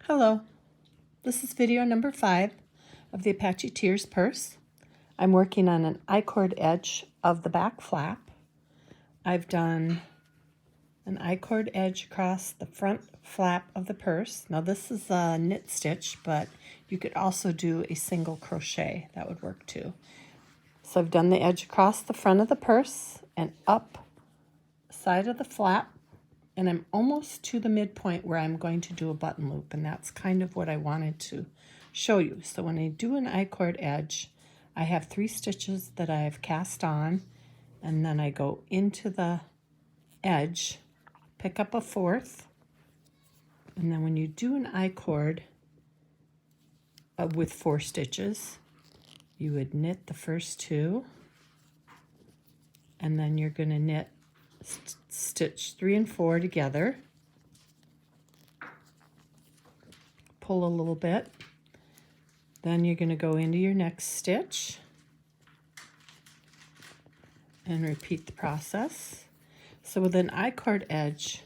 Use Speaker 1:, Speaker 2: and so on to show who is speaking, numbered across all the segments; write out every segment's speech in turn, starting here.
Speaker 1: Hello, this is video number 5 of the Apache Tears purse. I'm working on an I-cord edge of the back flap. I've done an I-cord edge across the front flap of the purse. Now this is a knit stitch, but you could also do a single crochet. That would work too. So I've done the edge across the front of the purse and up side of the flap. And I'm almost to the midpoint where I'm going to do a button loop, and that's kind of what I wanted to show you. So when I do an I-cord edge, I have 3 stitches that I've cast on, and then I go into the edge, pick up a 4th, and then when you do an I-cord with 4 stitches, you would knit the first 2, and then you're going to knit stitch 3 and 4 together, pull a little bit, then you're going to go into your next stitch and repeat the process. So with an I-cord edge,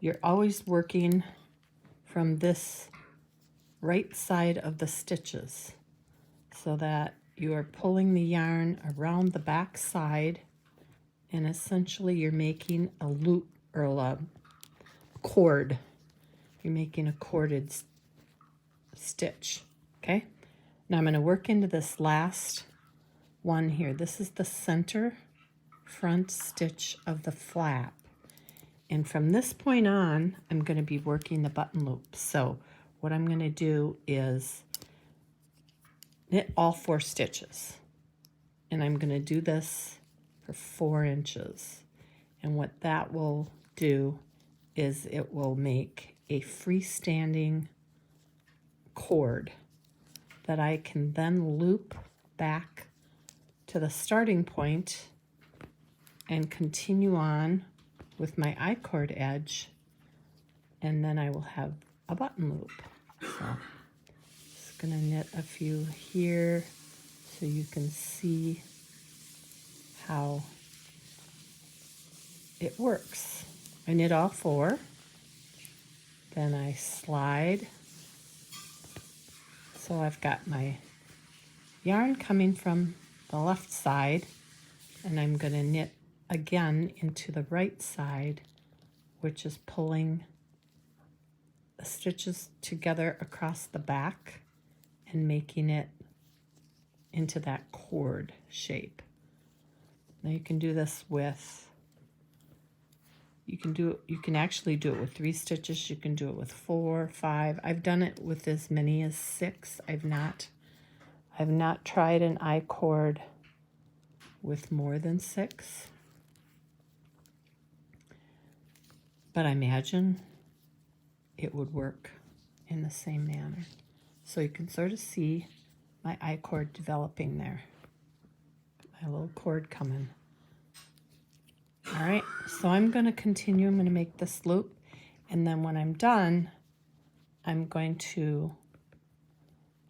Speaker 1: you're always working from this right side of the stitches so that you are pulling the yarn around the back side, and essentially you're making a loop or a cord. You're making a corded stitch, okay? Now I'm going to work into this last one here. This is the center front stitch of the flap. And from this point on, I'm going to be working the button loop. So what I'm going to do is knit all 4 stitches. And I'm going to do this for 4 inches. And what that will do is it will make a freestanding cord that I can then loop back to the starting point and continue on with my I-cord edge, and then I will have a button loop. So just gonna knit a few here so you can see how it works. I knit all 4, then I slide. So I've got my yarn coming from the left side, and I'm going to knit again into the right side, which is pulling the stitches together across the back and making it into that cord shape. Now you can do this with, you can actually do it with 3 stitches, you can do it with 4, 5. I've done it with as many as 6. I've not tried an I-cord with more than 6. But I imagine it would work in the same manner. So you can sort of see my I-cord developing there. My little cord coming. All right, so I'm going to continue. I'm going to make this loop, and then when I'm done, I'm going to,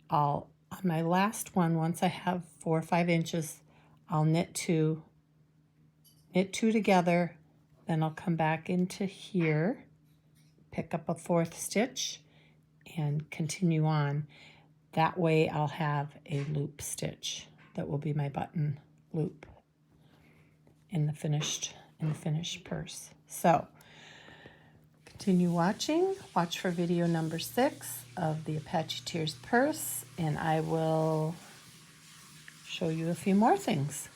Speaker 1: on my last one, once I have 4 or 5 inches, I'll knit 2 together, then I'll come back into here, pick up a 4th stitch, and continue on. That way I'll have a loop stitch that will be my button loop in the finished purse. So continue watching. Watch for video number 6 of the Apache Tears purse, and I will show you a few more things.